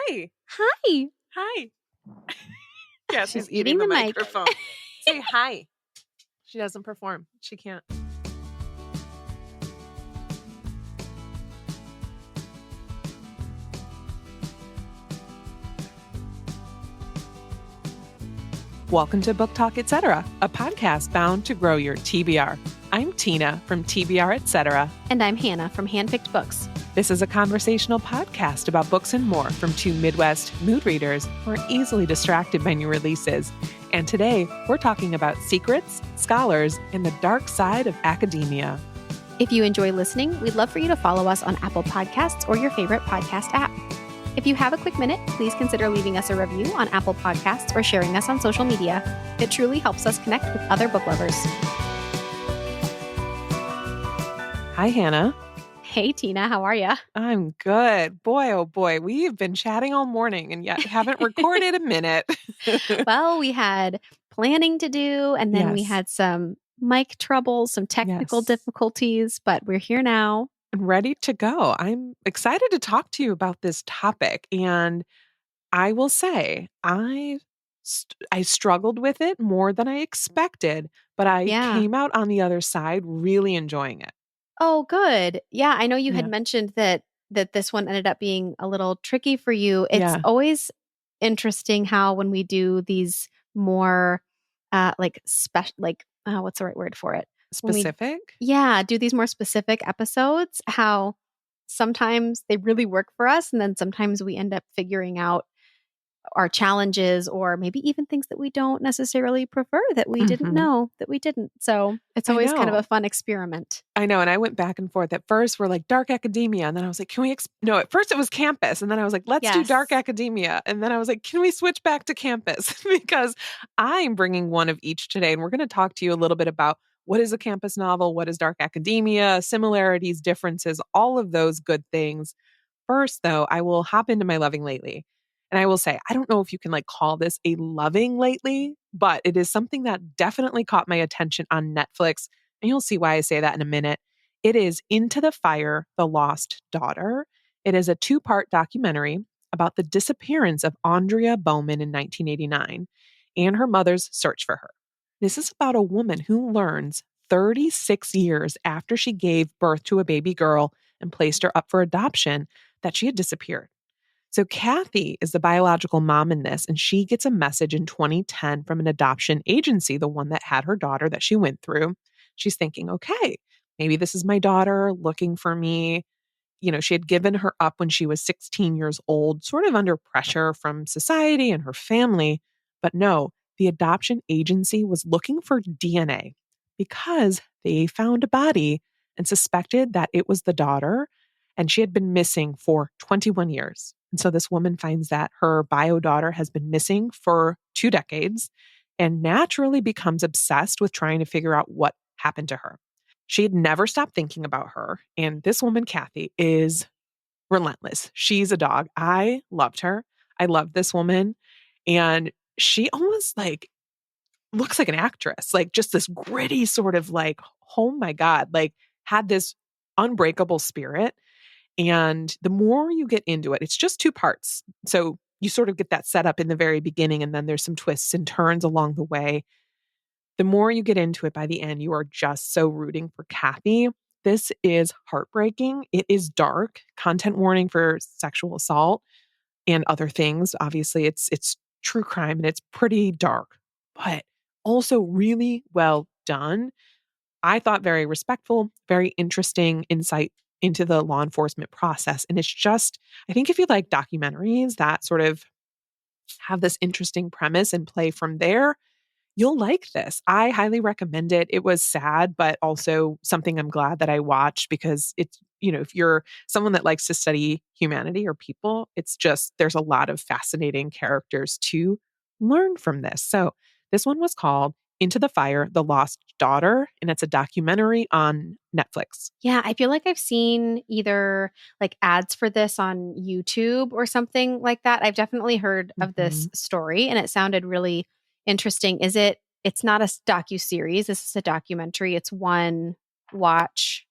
Hi. Hi. Hi. Yes, She's eating the mic. microphone. Say hi. She doesn't perform. She can't. Welcome to Book Talk Etc., a podcast bound to grow your TBR. I'm Tina from TBR Etc. And I'm Hannah from Handpicked Books. This is a conversational podcast about books and more from two Midwest mood readers who are easily distracted by new releases. And today, we're talking about secrets, scholars, and the dark side of academia. If you enjoy listening, we'd love for you to follow us on Apple Podcasts or your favorite podcast app. If you have a quick minute, please consider leaving us a review on Apple Podcasts or sharing us on social media. It truly helps us connect with other book lovers. Hi, Hannah. Hey, Tina. How are you? I'm good. Boy, oh boy, we've been chatting all morning and yet haven't recorded a minute. Well, we had planning to do, and then we Yes. had some mic troubles, some technical Yes. difficulties, but we're here now. Ready to go. I'm excited to talk to you about this topic. And I will say, I struggled with it more than I expected, but I came out on the other side really enjoying it. Oh, good. Yeah, I know you had Yeah. mentioned that this one ended up being a little tricky for you. It's Yeah. always interesting how when we do these more what's the right word for it? Specific? Do these more specific episodes, how sometimes they really work for us and then sometimes we end up figuring out our challenges or maybe even things that we don't necessarily prefer that we didn't know that we didn't. So it's always kind of a fun experiment. I know. And I went back and forth. At first, we're like dark academia. And then I was like, can we? No, at first it was campus. And then I was like, let's do dark academia. And then I was like, can we switch back to campus? Because I'm bringing one of each today. And we're going to talk to you a little bit about what is a campus novel? What is dark academia? Similarities, differences, all of those good things. First, though, I will hop into my loving lately. And I will say, I don't know if you can call this a loving lately, but it is something that definitely caught my attention on Netflix. And you'll see why I say that in a minute. It is Into the Fire, The Lost Daughter. It is a 2-part documentary about the disappearance of Andrea Bowman in 1989 and her mother's search for her. This is about a woman who learns 36 years after she gave birth to a baby girl and placed her up for adoption that she had disappeared. So Kathy is the biological mom in this, and she gets a message in 2010 from an adoption agency, the one that had her daughter that she went through. She's thinking, okay, maybe this is my daughter looking for me. She had given her up when she was 16 years old, sort of under pressure from society and her family. But no, the adoption agency was looking for DNA because they found a body and suspected that it was the daughter, and she had been missing for 21 years. And so this woman finds that her bio daughter has been missing for 2 decades and naturally becomes obsessed with trying to figure out what happened to her. She had never stopped thinking about her. And this woman, Kathy, is relentless. She's a dog. I loved her. I loved this woman. And she almost looks like an actress, just this gritty sort of oh my God, had this unbreakable spirit. And the more you get into it, it's just 2 parts. So you sort of get that set up in the very beginning, and then there's some twists and turns along the way. The more you get into it, by the end, you are just so rooting for Kathy. This is heartbreaking. It is dark. Content warning for sexual assault and other things. Obviously, it's true crime and it's pretty dark, but also really well done. I thought very respectful, very interesting insight into the law enforcement process. And it's just, I think if you like documentaries that sort of have this interesting premise and play from there, you'll like this. I highly recommend it. It was sad, but also something I'm glad that I watched because it's, if you're someone that likes to study humanity or people, it's just, there's a lot of fascinating characters to learn from this. So this one was called Into the Fire, The Lost Daughter, and it's a documentary on Netflix. Yeah, I feel like I've seen either ads for this on YouTube or something like that. I've definitely heard of this story and it sounded really interesting. It's not a docuseries. This is a documentary. It's one watch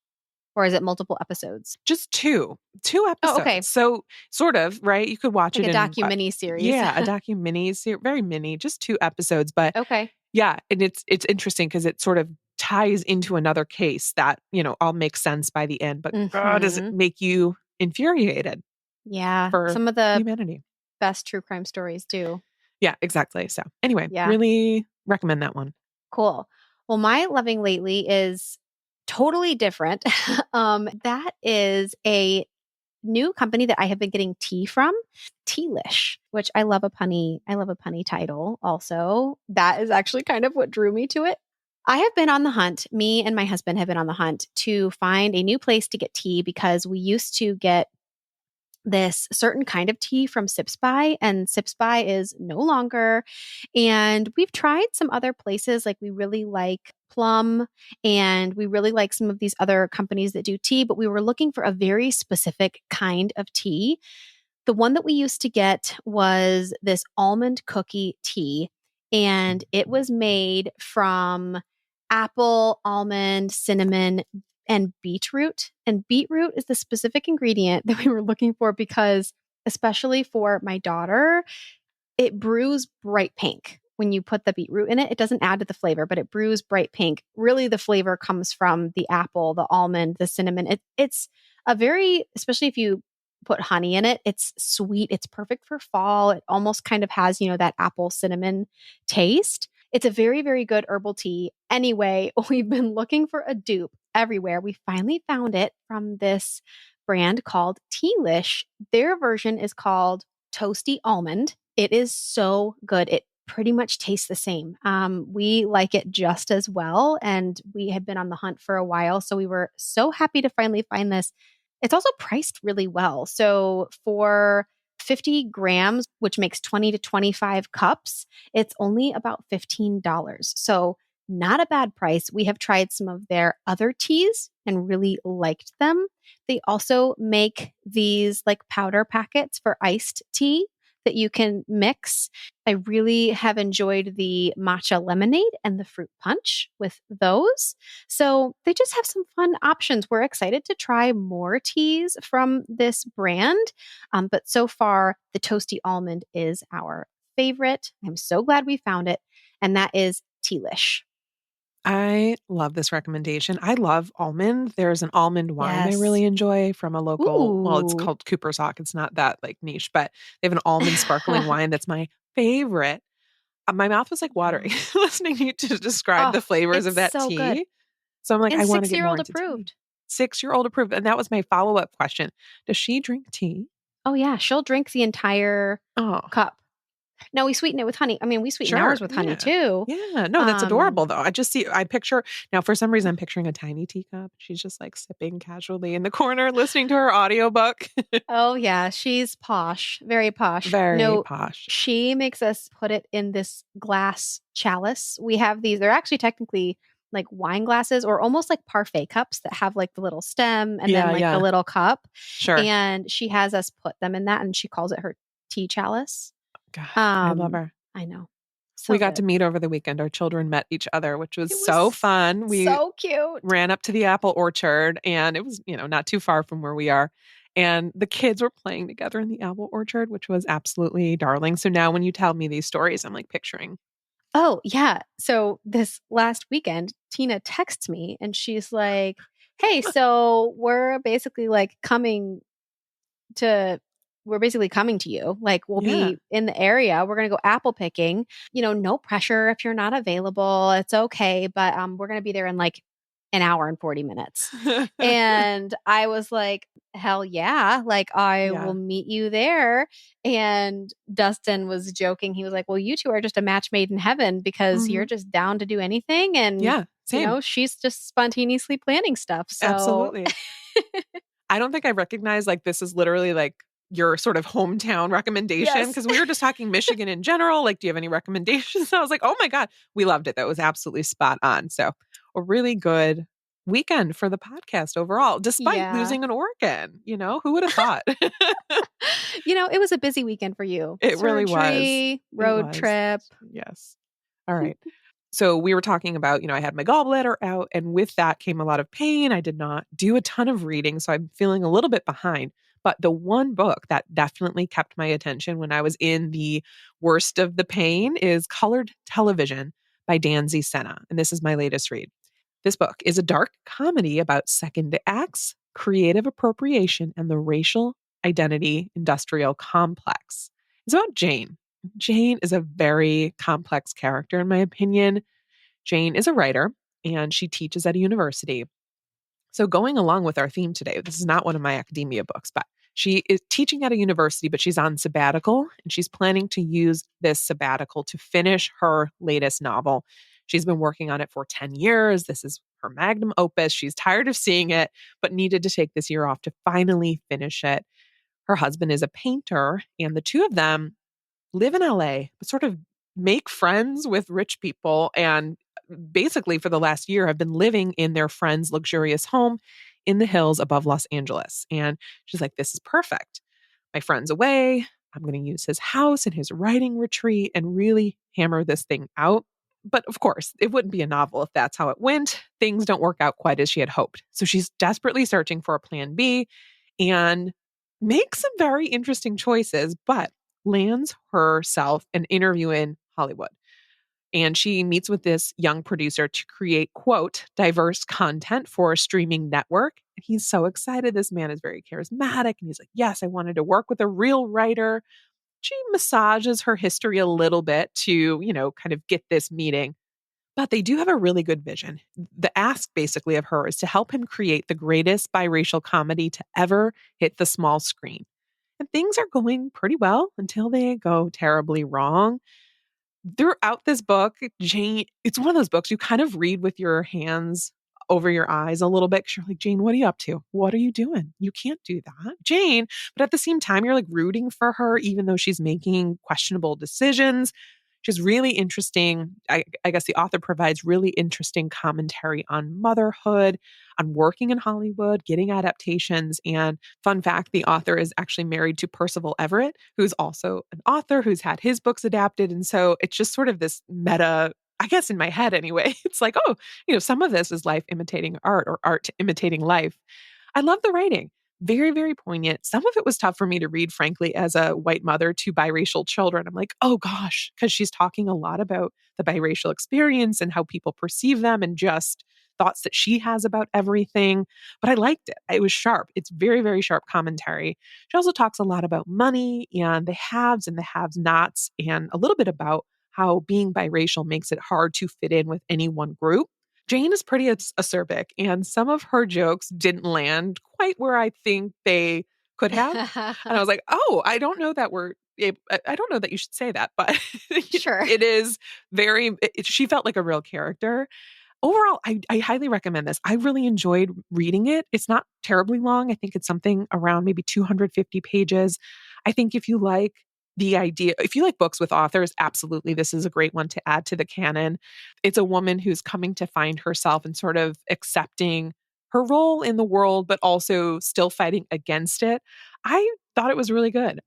Or is it multiple episodes? Just two Oh, okay. episodes. So sort of, right? You could watch Like it a in, docu-mini series. yeah, a docu-mini, very mini, just two episodes. But Okay. yeah, and it's interesting because it sort of ties into another case that, all makes sense by the end. But God, does it Mm-hmm. make you infuriated Yeah. for Some of the humanity? best true crime stories do. Yeah, exactly. So anyway, Yeah. really recommend that one. Cool. Well, my loving lately is totally different. That is a new company that I have been getting tea from, Tealish, which I love a punny title also. That is actually kind of what drew me to it. I have been on the hunt, me and my husband have been on the hunt to find a new place to get tea because we used to get this certain kind of tea from Sips By, and Sips By is no longer. And we've tried some other places, like we really like Plum, and we really like some of these other companies that do tea, but we were looking for a very specific kind of tea. The one that we used to get was this almond cookie tea, and it was made from apple, almond, cinnamon, and beetroot. And beetroot is the specific ingredient that we were looking for because, especially for my daughter, it brews bright pink. When you put the beetroot in it, it doesn't add to the flavor, but it brews bright pink. Really, the flavor comes from the apple, the almond, the cinnamon. It's a very, especially if you put honey in it, it's sweet. It's perfect for fall. It almost kind of has, that apple cinnamon taste. It's a very, very good herbal tea. Anyway, we've been looking for a dupe everywhere. We finally found it from this brand called Tealish. Their version is called Toasty Almond. It is so good. It pretty much tastes the same. We like it just as well. And we had been on the hunt for a while. So we were so happy to finally find this. It's also priced really well. So for 50 grams, which makes 20 to 25 cups, it's only about $15. So not a bad price. We have tried some of their other teas and really liked them. They also make these like powder packets for iced tea that you can mix. I really have enjoyed the matcha lemonade and the fruit punch with those. So they just have some fun options. We're excited to try more teas from this brand. But so far, the toasty almond is our favorite. I'm so glad we found it. And that is Tealish. I love this recommendation. I love almond. There's an almond wine I Yes. really enjoy from a local, well, it's Ooh. called Cooper's Hawk. It's not that like niche, but they have an almond sparkling wine that's my favorite. My mouth was like watering Yeah. listening to you to describe Oh, the flavors it's of that so good. tea. So I'm like, And I want to get 6-year more old into tea. approved. 6-year-old approved. And that was my follow-up question. Does she drink tea? Oh, yeah. She'll drink the entire Oh, cup. No, we sweeten it with honey. I mean, we sweeten sure. ours with honey Yeah. too. Yeah. No, that's Um, adorable though. I picture now for some reason I'm picturing a tiny teacup. She's just like sipping casually in the corner, listening to her audiobook. oh yeah, she's posh, very posh. Very No, posh. she makes us put it in this glass chalice. We have these, they're actually technically like wine glasses or almost like parfait cups that have like the little stem and then Yeah, like the yeah. little cup. Sure. And she has us put them in that and she calls it her tea chalice. God, I love Um, her. I know. We So got to good. meet over the weekend. Our children met each other, which was It so was fun. We so cute. ran up to the apple orchard and it was, not too far from where we are. And the kids were playing together in the apple orchard, which was absolutely darling. So now when you tell me these stories, I'm like picturing. Oh, yeah. So this last weekend, Tina texts me and she's like, "Hey, so to we're basically coming to you. Like we'll Yeah. be in the area. We're going to go apple picking. No pressure if you're not available. It's okay, but we're going to be there in like an hour and 40 minutes." And I was like, "Hell yeah. Like I will Yeah. meet you there." And Dustin was joking. He was like, "Well, you two are just a match made in heaven because Hmm. you're just down to do anything and Yeah. Same. she's just spontaneously planning stuff." So Absolutely. I don't think I recognize like this is literally like your sort of hometown recommendation yes. because we were just talking Michigan in general. Like, do you have any recommendations? I was like, oh my God, we loved it. That was absolutely spot on. So, a really good weekend for the podcast overall, despite Yeah. losing an organ. Who would have thought? It was a busy weekend for you. It really was. Surgery, It road was. trip. Yes. All right. So we were talking about, I had my gallbladder out, and with that came a lot of pain. I did not do a ton of reading, so I'm feeling a little bit behind. But the one book that definitely kept my attention when I was in the worst of the pain is Colored Television by Danzy Senna. And this is my latest read. This book is a dark comedy about second acts, creative appropriation, and the racial identity industrial complex. It's about Jane. Jane is a very complex character, in my opinion. Jane is a writer and she teaches at a university. So, going along with our theme today, this is not one of my academia books, but she is teaching at a university, but she's on sabbatical and she's planning to use this sabbatical to finish her latest novel. She's been working on it for 10 years. This is her magnum opus. She's tired of seeing it, but needed to take this year off to finally finish it. Her husband is a painter, and the two of them live in LA, but sort of make friends with rich people. And basically, for the last year, have been living in their friend's luxurious home in the hills above Los Angeles. And she's like, this is perfect. My friend's away. I'm going to use his house and his writing retreat and really hammer this thing out. But of course, it wouldn't be a novel if that's how it went. Things don't work out quite as she had hoped. So she's desperately searching for a plan B and makes some very interesting choices, but lands herself an interview in Hollywood. And she meets with this young producer to create, quote, diverse content for a streaming network. And he's so excited. This man is very charismatic. And he's like, yes, I wanted to work with a real writer. She massages her history a little bit to, kind of get this meeting. But they do have a really good vision. The ask basically of her is to help him create the greatest biracial comedy to ever hit the small screen. And things are going pretty well until they go terribly wrong. Throughout this book, Jane, it's one of those books you kind of read with your hands over your eyes a little bit. 'Cause you're like, Jane, what are you up to? What are you doing? You can't do that, Jane. But at the same time, you're like rooting for her, even though she's making questionable decisions. She's really interesting. I guess the author provides really interesting commentary on motherhood, on working in Hollywood, getting adaptations. And fun fact, the author is actually married to Percival Everett, who's also an author who's had his books adapted. And so it's just sort of this meta, I guess in my head anyway, it's like, oh, some of this is life imitating art or art imitating life. I love the writing. Very, very poignant. Some of it was tough for me to read, frankly, as a white mother to biracial children. I'm like, oh gosh, because she's talking a lot about the biracial experience and how people perceive them and just thoughts that she has about everything. But I liked it. It was sharp. It's very, very sharp commentary. She also talks a lot about money and the haves and the have nots, and a little bit about how being biracial makes it hard to fit in with any one group. Jane is pretty acerbic, and some of her jokes didn't land quite where I think they could have. And I was like, oh, I don't know that I don't know that you should say that, but Sure. it is she felt like a real character. Overall, I highly recommend this. I really enjoyed reading it. It's not terribly long. I think it's something around maybe 250 pages. I think if you like books with authors, absolutely, this is a great one to add to the canon. It's a woman who's coming to find herself and sort of accepting her role in the world, but also still fighting against it. I thought it was really good.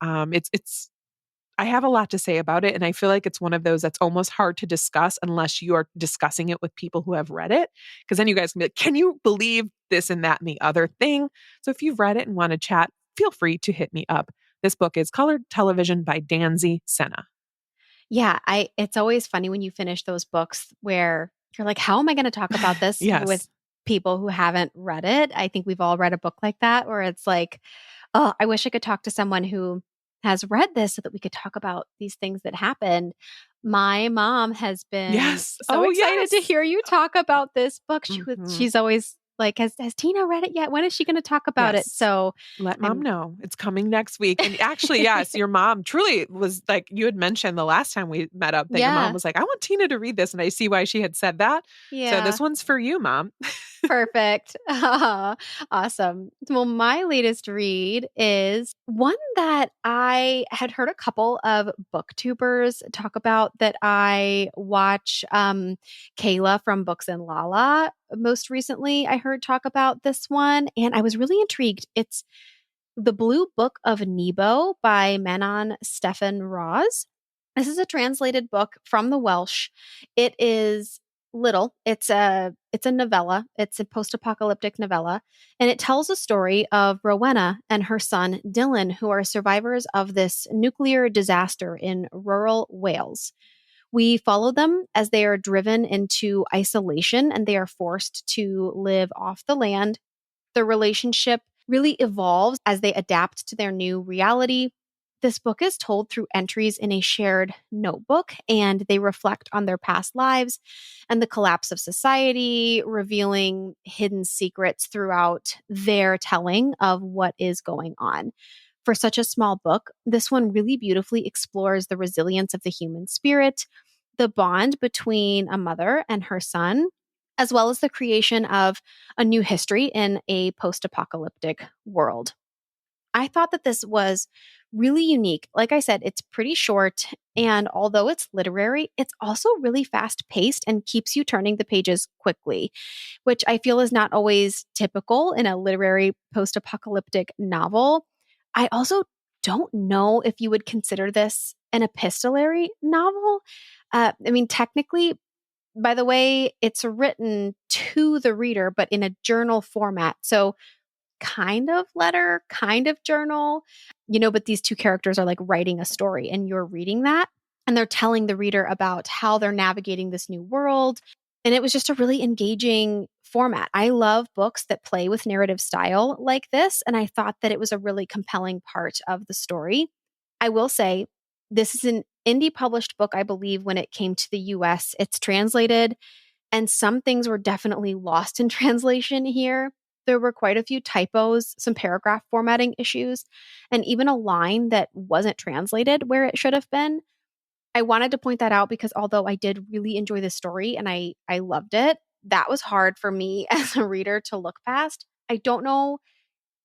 I have a lot to say about it, and I feel like it's one of those that's almost hard to discuss unless you are discussing it with people who have read it, because then you guys can be like, can you believe this and that and the other thing? So if you've read it and want to chat, feel free to hit me up. This book is Colored Television by Danzy Senna. Yeah, it's always funny when you finish those books where you're like, how am I going to talk about this with Yes. people who haven't read it? I think we've all read a book like that where it's like, oh, I wish I could talk to someone who has read this so that we could talk about these things that happened. My mom has been Yes. so Oh, excited to yes. hear you talk about this book. Mhm. She's always like, has Tina read it yet? When is she going to talk about it? Yes. So Let mom I'm know. It's coming next week. And actually, yes, your mom truly was like, you had mentioned the last time we met up that your mom yeah, was like, I want Tina to read this. And I see why she had said that. So yeah. this one's for you, mom. Perfect. Awesome. Well, my latest read is one that I had heard a couple of booktubers talk about that I watch. Kayla from Books and Lala most recently, I heard talk about this one, and I was really intrigued. It's The Blue Book of Nebo by Manon Stefan Roz. This is a translated book from the Welsh. It is little. It's a novella. It's a post-apocalyptic novella, and it tells a story of Rowena and her son Dylan, who are survivors of this nuclear disaster in rural Wales. We follow them as they are driven into isolation and they are forced to live off the land. The relationship really evolves as they adapt to their new reality. This book is told through entries in a shared notebook, and they reflect on their past lives and the collapse of society, revealing hidden secrets throughout their telling of what is going on. For such a small book, this one really beautifully explores the resilience of the human spirit, the bond between a mother and her son, as well as the creation of a new history in a post apocalyptic world. I thought that this was really unique. Like I said, it's pretty short. And although it's literary, it's also really fast paced and keeps you turning the pages quickly, which I feel is not always typical in a literary post apocalyptic novel. I also don't know if you would consider this an epistolary novel. I mean, technically, by the way, it's written to the reader, but in a journal format. So, kind of letter, kind of journal, but these two characters are like writing a story and you're reading that and they're telling the reader about how they're navigating this new world. And it was just a really engaging format. I love books that play with narrative style like this. And I thought that it was a really compelling part of the story. I will say, this is an indie published book, I believe, when it came to the US. It's translated, and some things were definitely lost in translation here. There were quite a few typos, some paragraph formatting issues, and even a line that wasn't translated where it should have been. I wanted to point that out because although I did really enjoy the story and I loved it, that was hard for me as a reader to look past. I don't know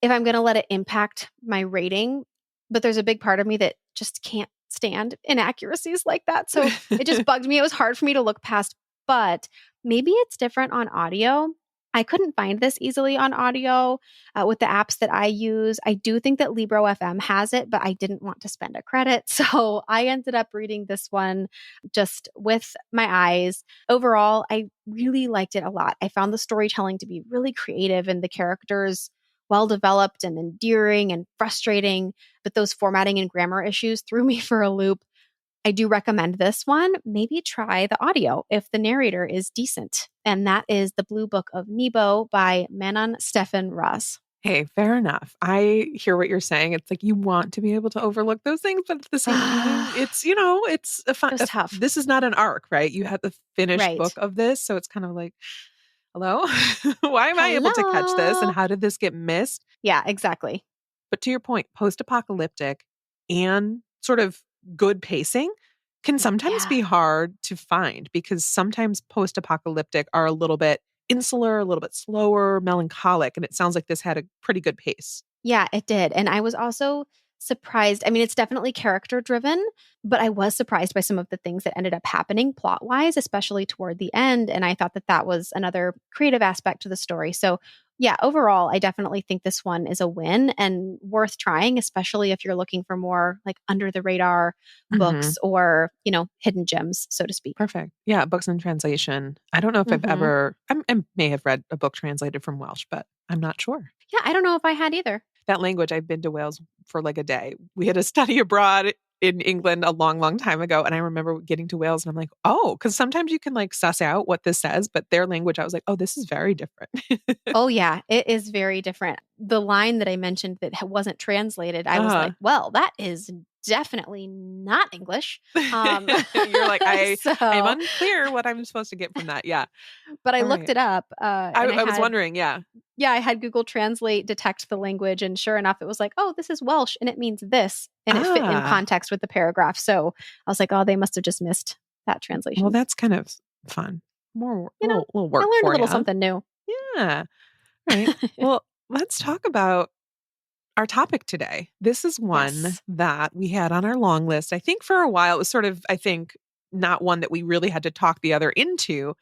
if I'm going to let it impact my rating, but there's a big part of me that just can't stand inaccuracies like that. So it just bugged me. It was hard for me to look past, but maybe it's different on audio. I couldn't find this easily on audio with the apps that I use. I do think that Libro FM has it, but I didn't want to spend a credit. So I ended up reading this one just with my eyes. Overall, I really liked it a lot. I found the storytelling to be really creative and the characters well developed and endearing and frustrating, but those formatting and grammar issues threw me for a loop. I do recommend this one. Maybe try the audio if the narrator is decent. And that is The Blue Book of Nebo by Manon Stefan Ross. Hey, fair enough. I hear what you're saying. It's like you want to be able to overlook those things, but at the same time, it's, it's a fun. It was tough. This is not an arc, right? You have the finished book Right. of this. So it's kind of like, hello? Why am I able to catch this? And Hello. how did this get missed? Yeah, exactly. But to your point, post apocalyptic and sort of good pacing can sometimes Yeah. be hard to find because sometimes post apocalyptic are a little bit insular, a little bit slower, melancholic. And it sounds like this had a pretty good pace. Yeah, it did. And I was also surprised. I mean, it's definitely character driven, but I was surprised by some of the things that ended up happening plot wise, especially toward the end. And I thought that that was another creative aspect to the story. So, yeah, overall, I definitely think this one is a win and worth trying, especially if you're looking for more like under the radar Hmm. books or, hidden gems, so to speak. Perfect. Yeah, books in translation. I don't know if I've Hmm. ever, I may have read a book translated from Welsh, but I'm not sure. Yeah, I don't know if I had either. That language, I've been to Wales for like a day. We had a study abroad in England a long, long time ago. And I remember getting to Wales and I'm like, oh, because sometimes you can like suss out what this says, but their language, I was like, oh, this is very different. Oh, yeah, it is very different. The line that I mentioned that wasn't translated, I was uh like, well, that is definitely not English. Um, You're like, I'm so, unclear what I'm supposed to get from that. Yeah. but I All looked right. it up and I I was had, wondering, yeah. yeah, I had Google Translate detect the language. And sure enough, it was like, oh, this is Welsh and it means this. And it fit in Ah, context with the paragraph. So I was like, oh, they must have just missed that well, translation. that's kind of fun. More, You know, little I work learned a for little you. something new. Yeah. Right. Well, let's talk about our topic today. This is one Yes. that we had on our long list. I think for a while it was sort of, I think, not one that we really had to talk the other into.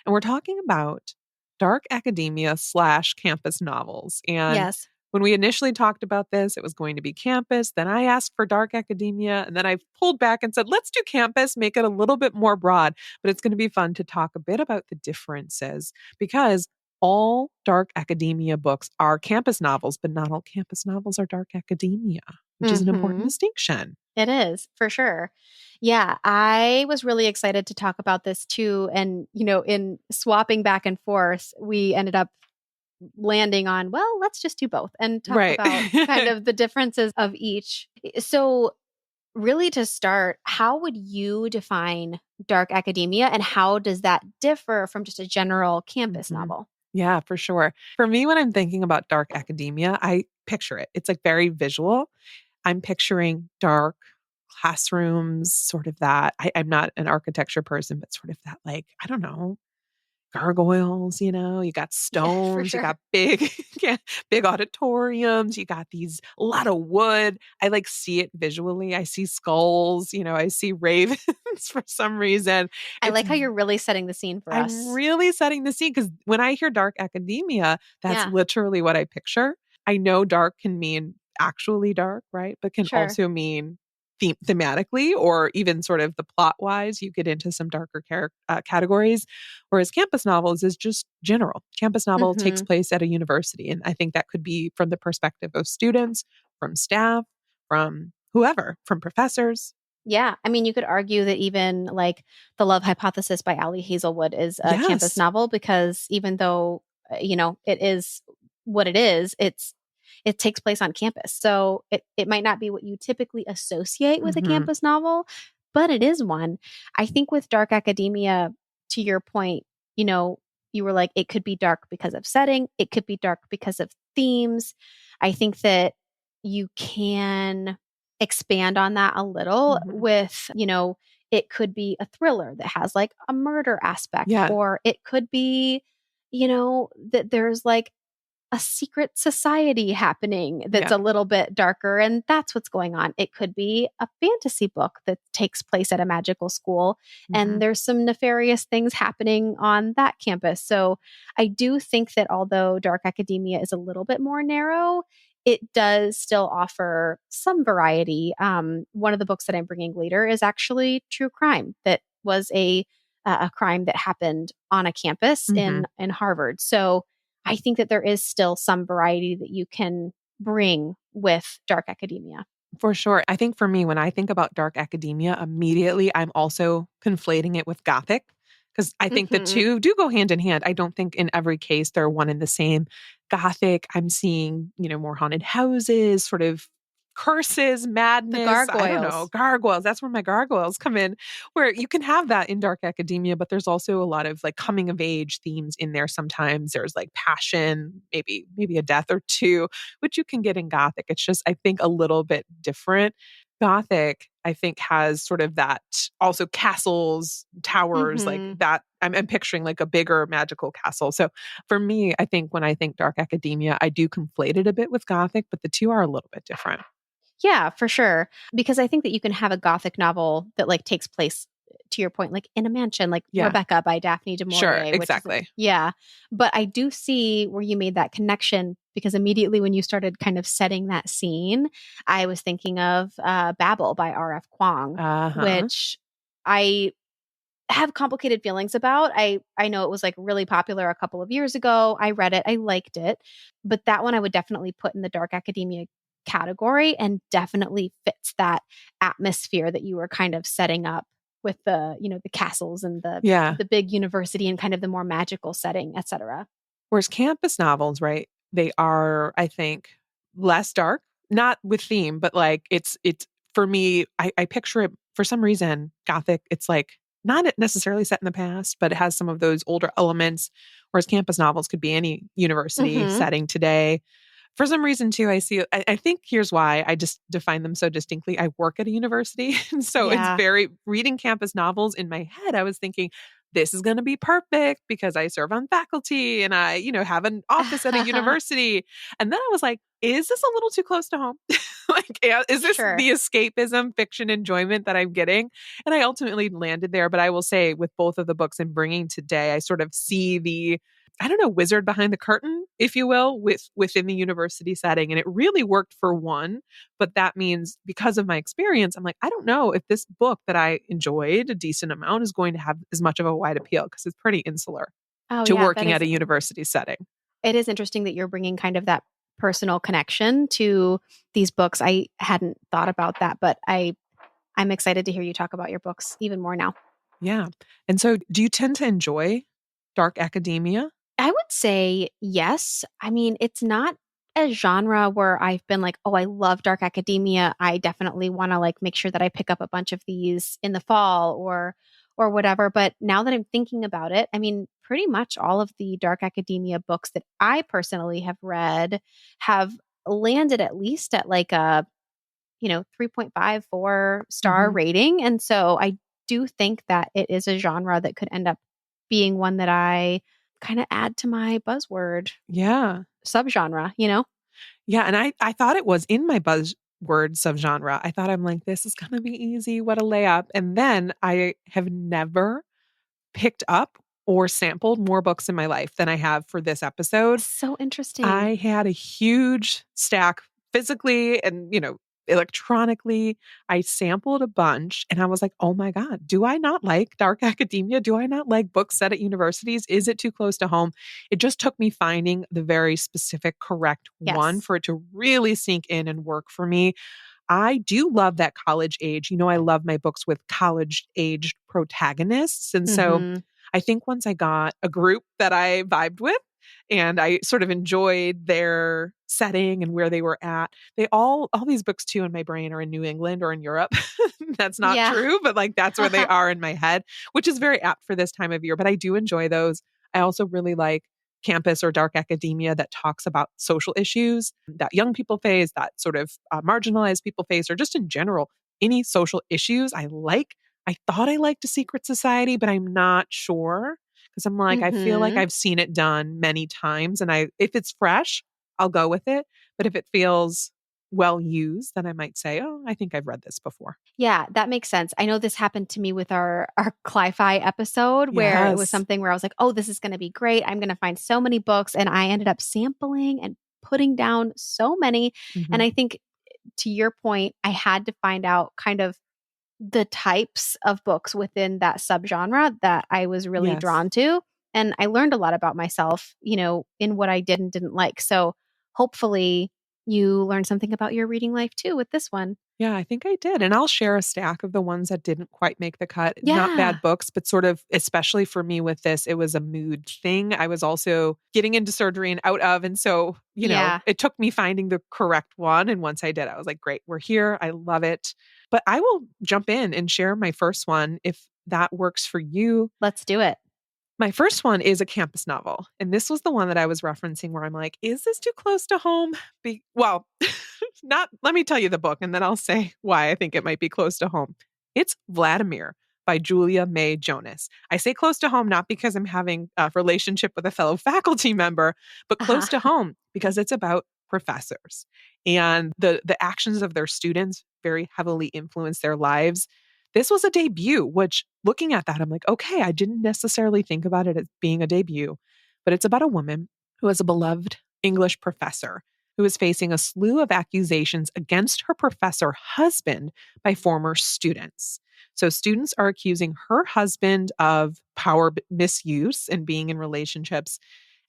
And we're talking about dark academia slash campus novels. And Yes. when we initially talked about this, it was going to be campus. Then I asked for dark academia, and then I pulled back and said, let's do campus, make it a little bit more broad. But it's going to be fun to talk a bit about the differences because all dark academia books are campus novels, but not all campus novels are dark academia, which is an important Mm-hmm. distinction. It is, for sure. Yeah, I was really excited to talk about this too. And, in swapping back and forth, we ended up landing on, well, let's just do both and talk Right. about kind of the differences of each. So, really to start, how would you define dark academia and how does that differ from just a general campus Mhm. novel? Yeah, for sure. For me, when I'm thinking about dark academia, I picture it. It's like very visual. I'm picturing dark classrooms, sort of that. I'm not an architecture person, but sort of that, like, I don't know, gargoyles, you got Yeah, for stones, you sure. got big, yeah, big auditoriums, you got a lot of wood. I like see it visually. I see skulls, I see ravens for some reason. I It's like how you're really setting the scene for I'm us. really setting the scene because when I hear dark academia, that's Yeah, literally what I picture. I know dark can mean actually dark, right? But can sure. also mean thematically or even sort of the plot wise. You get into some darker categories. Whereas campus novels is just general. Campus novel takes Hmm. place at a university. And I think that could be from the perspective of students, from staff, from whoever, from professors. Yeah. I mean, you could argue that even like The Love Hypothesis by Ali Hazelwood is a campus Yes. novel because even though, it is what it is, it takes place on campus. So it might not be what you typically associate with a Hmm. campus novel, but it is one. I think with dark academia, to your point, you know, you were like, it could be dark because of setting, it could be dark because of themes. I think that you can expand on that a little Hmm. with, it could be a thriller that has like a murder aspect, Yeah. or it could be, that there's like a secret society happening that's Yeah. a little bit darker and that's what's going on. It could be a fantasy book that takes place at a magical school Hmm. and there's some nefarious things happening on that campus. So I do think that although dark academia is a little bit more narrow, it does still offer some variety. One of the books that I'm bringing later is actually true crime that was a crime that happened on a campus Hmm. in Harvard. So I think that there is still some variety that you can bring with dark academia. For sure. I think for me, when I think about dark academia, immediately I'm also conflating it with Gothic because I think the Hmm. two do go hand in hand. I don't think in every case they're one and the same. Gothic, I'm seeing, more haunted houses, sort of curses, The madness. I don't know, gargoyles. gargoyles. That's where my gargoyles come in, where you can have that in dark academia, but there's also a lot of like coming of age themes in there sometimes. There's like passion, maybe a death or two which you can get in Gothic. It's just, I think, a little bit different. Gothic, I think, has sort of that also castles, towers, like Hmm. that. I'm picturing like a bigger magical castle. So for me, I think when I think dark academia, I do conflate it a bit with Gothic, but the two are a little bit different. Yeah, for sure. Because I think that you can have a gothic novel that like takes place to your point, like in a mansion, like Yeah, Rebecca by Daphne du sure, Maurier, which is exactly. yeah. But I do see where you made that connection because immediately when you started kind of setting that scene, I was thinking of Babel by R.F. Kuang, Uh huh. which I have complicated feelings about. I know it was like really popular a couple of years ago. I read it, I liked it, but that one I would definitely put in the dark academia category and definitely fits that atmosphere that you were kind of setting up with the castles and the Yeah. the big university and kind of the more magical setting, etc. Whereas campus novels, right? They are, I think, less dark, not with theme, but like it's for me, I picture it for some reason, Gothic, it's like not necessarily set in the past, but it has some of those older elements. Whereas campus novels could be any university Mhm. setting today. For some reason too, I think here's why I just define them so distinctly. I work at a university. And so it's Yeah. very reading campus novels in my head. I was thinking, this is going to be perfect because I serve on faculty and I, have an office at a university. And then I was like, is this a little too close to home? Like, is this Sure. the escapism fiction enjoyment that I'm getting? And I ultimately landed there. But I will say, with both of the books I'm bringing today, I sort of see I don't know, wizard behind the curtain, if you will, within the university setting. And it really worked for one. But that means because of my experience, I'm like, I don't know if this book that I enjoyed a decent amount is going to have as much of a wide appeal because it's pretty insular Oh to yeah, that working at is, a university setting. it is interesting that you're bringing kind of that personal connection to these books. I hadn't thought about that, but I'm excited to hear you talk about your books even more now. Yeah. And so do you tend to enjoy dark academia? I would say yes. I mean, it's not a genre where I've been like, oh, I love dark academia. I definitely want to like make sure that I pick up a bunch of these in the fall or whatever. But now that I'm thinking about it, I mean, pretty much all of the dark academia books that I personally have read have landed at least at like a, 3.54 star Hmm. rating. And so I do think that it is a genre that could end up being one that I kind of add to my buzzword Yeah. subgenre. Yeah. And I thought it was in my buzzword subgenre. I thought I'm like, this is going to be easy. What a layup. And then I have never picked up or sampled more books in my life than I have for this episode. So interesting. I had a huge stack physically and, electronically. I sampled a bunch and I was like, oh my God, do I not like dark academia? Do I not like books set at universities? Is it too close to home? It just took me finding the very specific, correct one Yes. for it to really sink in and work for me. I do love that college age. I love my books with college aged protagonists. And so Mhm. I think once I got a group that I vibed with and I sort of enjoyed their setting and where they were at, all these books too in my brain are in New England or in Europe. That's not Yeah. true, but like that's where they are in my head, which is very apt for this time of year. But I do enjoy those. I also really like campus or dark academia that talks about social issues that young people face, that sort of marginalized people face, or just in general, any social issues. I thought I liked A Secret Society, but I'm not sure because I'm like, I feel like Mhm. I've seen it done many times. And if it's fresh, I'll go with it. But if it feels well used, then I might say, oh, I think I've read this before. Yeah, that makes sense. I know this happened to me with our Cli-Fi episode where it was Yes. something where I was like, "Oh, this is going to be great. I'm going to find so many books." And I ended up sampling and putting down so many. And Hmm. I think to your point, I had to find out kind of the types of books within that subgenre that I was really Yes. drawn to. And I learned a lot about myself, in what I did and didn't like. So hopefully you learned something about your reading life too with this one. Yeah, I think I did. And I'll share a stack of the ones that didn't quite make the cut. Not Yeah. bad books, but sort of, especially for me with this, it was a mood thing. I was also getting into surgery and out of. And so, Yeah. it took me finding the correct one. And once I did, I was like, great, we're here. I love it. But I will jump in and share my first one if that works for you. Let's do it. My first one is a campus novel. And this was the one that I was referencing where I'm like, is this too close to home? Well, not, let me tell you the book and then I'll say why I think it might be close to home. It's Vladimir by Julia May Jonas. I say close to home not because I'm having a relationship with a fellow faculty member, but close to Uh-huh. home because it's about professors and the actions of their students very heavily influence their lives. This was a debut, which looking at that, I'm like, okay, I didn't necessarily think about it as being a debut, but it's about a woman who is a beloved English professor who is facing a slew of accusations against her professor husband by former students. So, students are accusing her husband of power misuse and being in relationships.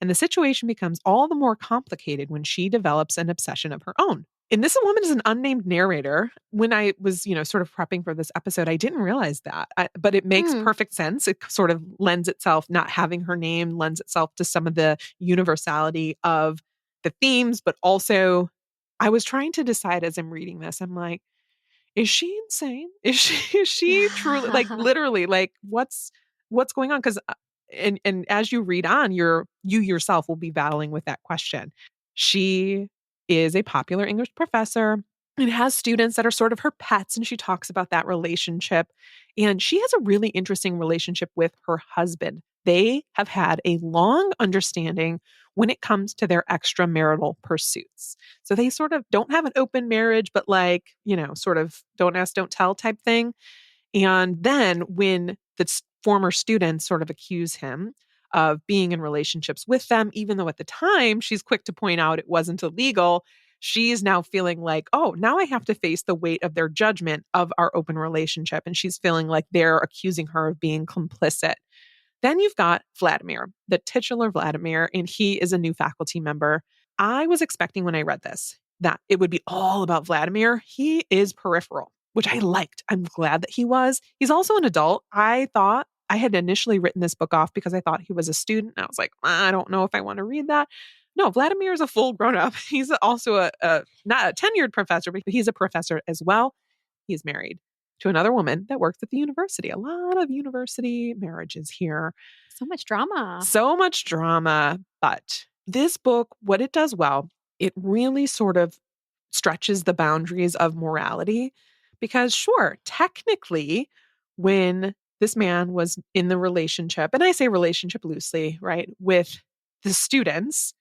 And the situation becomes all the more complicated when she develops an obsession of her own. And this woman is an unnamed narrator. When I was, sort of prepping for this episode, I didn't realize that. But it makes Hmm. perfect sense. It sort of lends itself, not having her name lends itself to some of the universality of the themes, but also I was trying to decide as I'm reading this, I'm like, is she insane? Is she truly like literally like what's going on? Because and as you read on, you yourself will be battling with that question. She is a popular English professor and has students that are sort of her pets, and she talks about that relationship. And she has a really interesting relationship with her husband. They have had a long understanding when it comes to their extramarital pursuits. So they sort of don't have an open marriage, but like, sort of don't ask, don't tell type thing. And then when the former students sort of accuse him of being in relationships with them, even though at the time she's quick to point out it wasn't illegal. She's now feeling like, oh, now I have to face the weight of their judgment of our open relationship. And she's feeling like they're accusing her of being complicit. Then you've got Vladimir, the titular Vladimir, and he is a new faculty member. I was expecting when I read this that it would be all about Vladimir. He is peripheral, which I liked. I'm glad that he was. He's also an adult. I thought I had initially written this book off because I thought he was a student. And I was like, I don't know if I want to read that. No, Vladimir is a full grown up. He's also a not a tenured professor, but he's a professor as well. He's married to another woman that works at the university. A lot of university marriages here. So much drama. So much drama. But this book, what it does well, it really sort of stretches the boundaries of morality. Because, sure, technically, when this man was in the relationship, and I say relationship loosely, right, with the students,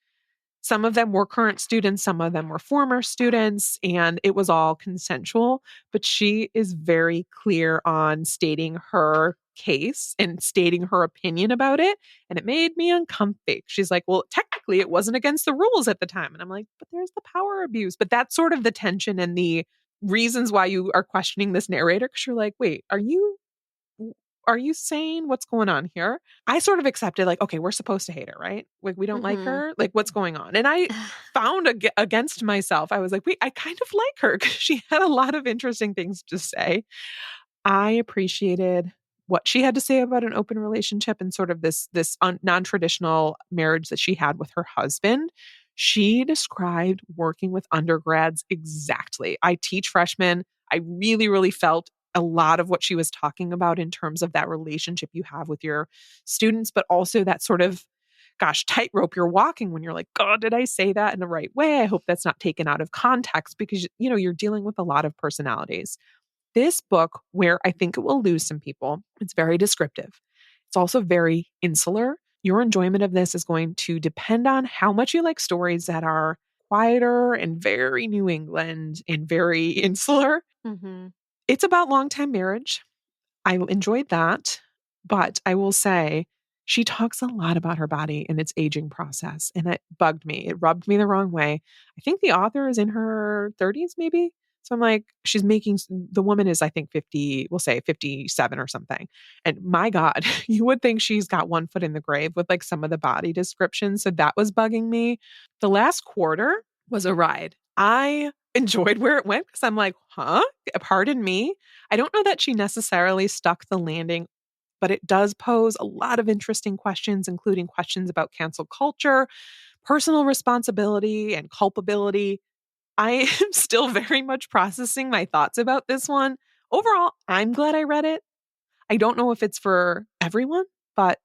some of them were current students, some of them were former students, and it was all consensual. But she is very clear on stating her case and stating her opinion about it. And it made me uncomfy. She's like, well, technically, it wasn't against the rules at the time. And I'm like, but there's the power abuse. But that's sort of the tension and the reasons why you are questioning this narrator, because you're like, wait, are you saying what's going on here? I sort of accepted, like, okay, we're supposed to hate her, right? Like, we don't like her. Like, what's going on? And I found against myself, I was like, wait, I kind of like her because she had a lot of interesting things to say. I appreciated what she had to say about an open relationship and sort of this non-traditional marriage that she had with her husband. She described working with undergrads exactly. I teach freshmen. I really, really felt a lot of what she was talking about in terms of that relationship you have with your students, but also that sort of, gosh, tightrope you're walking when you're like, God, did I say that in the right way? I hope that's not taken out of context because, you're dealing with a lot of personalities. This book, where I think it will lose some people, it's very descriptive. It's also very insular. Your enjoyment of this is going to depend on how much you like stories that are quieter and very New England and very insular. Mm-hmm. It's about long-time marriage. I enjoyed that, but I will say she talks a lot about her body and its aging process, and it bugged me. It rubbed me the wrong way. I think the author is in her 30s, maybe. So I'm like, the woman is, I think, 50, we'll say 57 or something. And my God, you would think she's got one foot in the grave with like some of the body descriptions. So that was bugging me. The last quarter was a ride. I enjoyed where it went because I'm like, huh? Pardon me. I don't know that she necessarily stuck the landing, but it does pose a lot of interesting questions, including questions about cancel culture, personal responsibility, and culpability. I am still very much processing my thoughts about this one. Overall, I'm glad I read it. I don't know if it's for everyone, but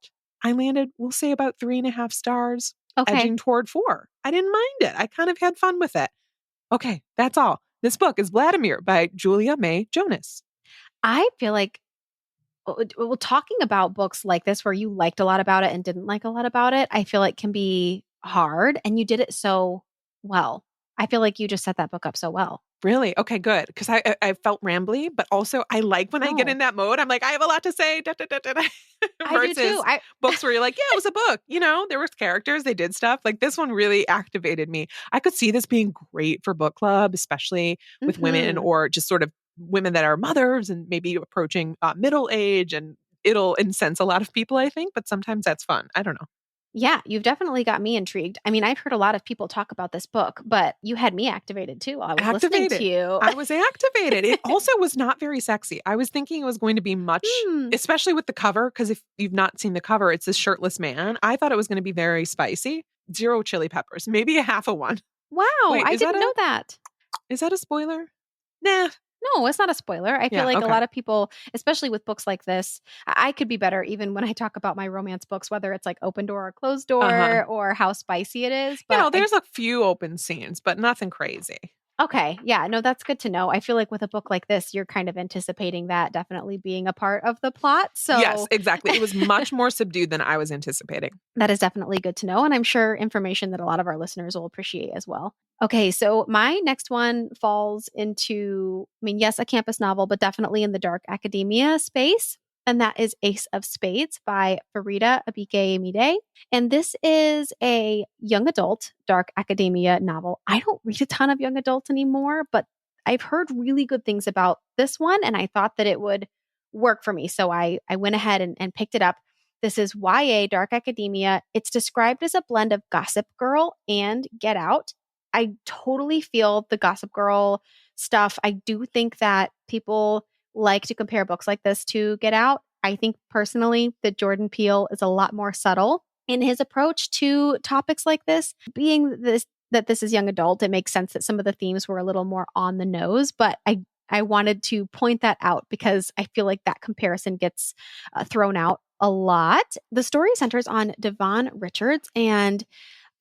I landed, we'll say, about 3.5 stars, Okay. edging toward 4. I didn't mind it. I kind of had fun with it. Okay, that's all. This book is Vladimir by Julia May Jonas. I feel like, well, talking about books like this where you liked a lot about it and didn't like a lot about it, I feel like can be hard. And you did it so well. I feel like you just set that book up so well. Really? Okay, good. Because I felt rambly, but also I like when I get No, in that mode. I'm like, I have a lot to say. Da, da, da, da, da. I do too. Versus books where you're like, yeah, it was a book. There were characters, they did stuff. Like this one really activated me. I could see this being great for book club, especially with women Mm-hmm. or just sort of women that are mothers and maybe approaching middle age. And it'll incense a lot of people, I think. But sometimes that's fun. I don't know. Yeah, you've definitely got me intrigued. I mean, I've heard a lot of people talk about this book, but you had me activated too while I was listening to Activated. you. I was activated. It also was not very sexy. I was thinking it was going to be much, Hmm. especially with the cover, because if you've not seen the cover, it's this shirtless man. I thought it was going to be very spicy. 0 chili peppers, maybe a half a one. Wow, Wait, I didn't know that. is that a spoiler? Nah. No, it's not a spoiler. I feel Yeah, like a okay. lot of people, especially with books like this, I could be better even when I talk about my romance books, whether it's like open door or closed Uh-huh. door or how spicy it is. But There's a few open scenes, but nothing crazy. okay, yeah, no, that's good to know. I feel like with a book like this, you're kind of anticipating that definitely being a part of the plot. Yes, So exactly. It was much more subdued than I was anticipating. that is definitely good to know. And I'm sure information that a lot of our listeners will appreciate as well. Okay, so my next one falls into, I mean, yes, a campus novel, but definitely in the dark academia space. and that is Ace of Spades by Farida Abike-Mide. And this is a young adult dark academia novel. I don't read a ton of young adult anymore, but I've heard really good things about this one, and I thought that it would work for me. So I went ahead and picked it up. This is YA dark academia. It's described as a blend of Gossip Girl and Get Out. I totally feel the Gossip Girl stuff. I do think that people like to compare books like this to Get Out. I think personally that Jordan Peele is a lot more subtle in his approach to topics like this. Being this is young adult, it makes sense that some of the themes were a little more on the nose, but I wanted to point that out because I feel like that comparison gets thrown out a lot. The story centers on Devon Richards and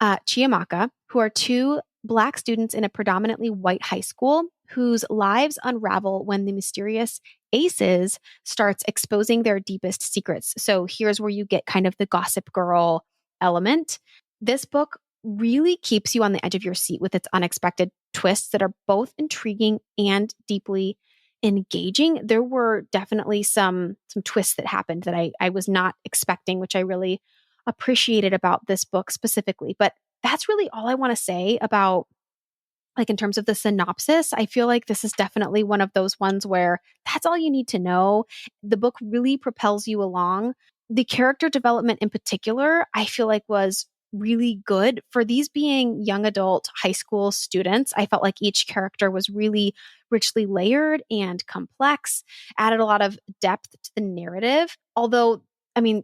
Chiamaka, who are two Black students in a predominantly white high school whose lives unravel when the mysterious Aces starts exposing their deepest secrets. So here's where you get kind of the Gossip Girl element. This book really keeps you on the edge of your seat with its unexpected twists that are both intriguing and deeply engaging. There were definitely some twists that happened that I was not expecting, which I really appreciated about this book specifically. But that's really all I want to say about, like, in terms of the synopsis. I feel like this is definitely one of those ones where that's all you need to know. The book really propels you along. The character development in particular, I feel like was really good for these being young adult high school students. I felt like each character was really richly layered and complex, added a lot of depth to the narrative. Although, I mean,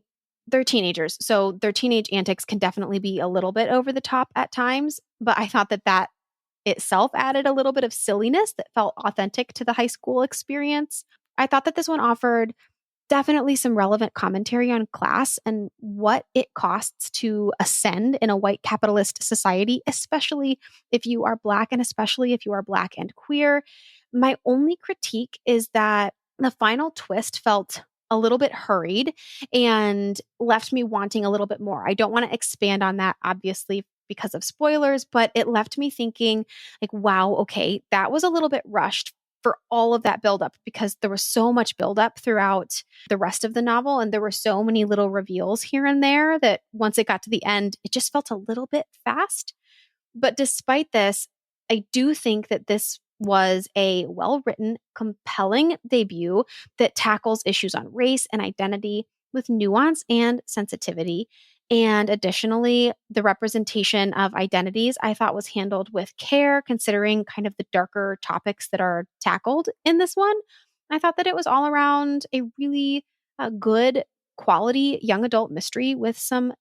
they're teenagers, so their teenage antics can definitely be a little bit over the top at times. But I thought that itself added a little bit of silliness that felt authentic to the high school experience. I thought that this one offered definitely some relevant commentary on class and what it costs to ascend in a white capitalist society, especially if you are Black and especially if you are Black and queer. My only critique is that the final twist felt a little bit hurried and left me wanting a little bit more. I don't want to expand on that, obviously, because of spoilers, but it left me thinking, like, wow, okay, that was a little bit rushed for all of that buildup, because there was so much buildup throughout the rest of the novel. And there were so many little reveals here and there that once it got to the end, it just felt a little bit fast. But despite this, I do think that this was a well written, compelling debut that tackles issues on race and identity with nuance and sensitivity. And additionally, the representation of identities I thought was handled with care, considering kind of the darker topics that are tackled in this one. I thought that it was all around a really good quality young adult mystery with some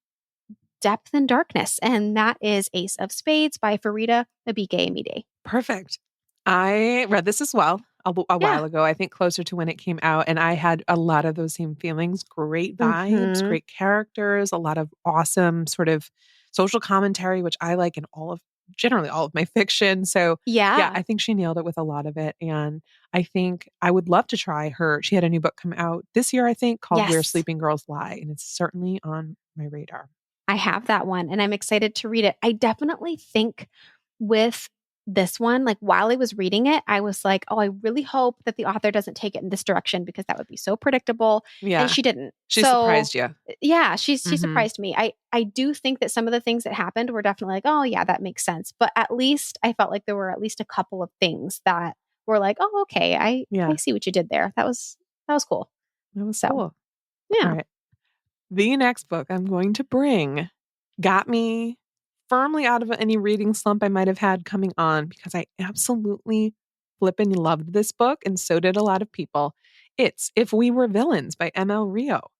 depth and darkness. And that is Ace of Spades by Farida Abike-Mide. Perfect. I read this as well a Yeah. while ago, I think closer to when it came out, and I had a lot of those same feelings. Great vibes, Mm-hmm. great characters, a lot of awesome sort of social commentary, which I like in generally all of my fiction. So, yeah, Yeah. I think she nailed it with a lot of it. And I think I would love to try her. She had a new book come out this year, I think, called Where Yes. Sleeping Girls Lie, and it's certainly on my radar. I have that one and I'm excited to read it. I definitely think with this one, like while I was reading it, I was like, oh, I really hope that the author doesn't take it in this direction because that would be so predictable. And Yeah. she didn't. She So surprised you. yeah, she Hmm. surprised me. I do think that some of the things that happened were definitely like, oh yeah, that makes sense. But at least I felt like there were at least a couple of things that were like, oh, okay, I Yeah, see what you did there. That was cool. that was So cool. All yeah. right. The next book I'm going to bring got me firmly out of any reading slump I might have had coming on because I absolutely flippin' loved this book, and so did a lot of people. It's If We Were Villains by ML Rio.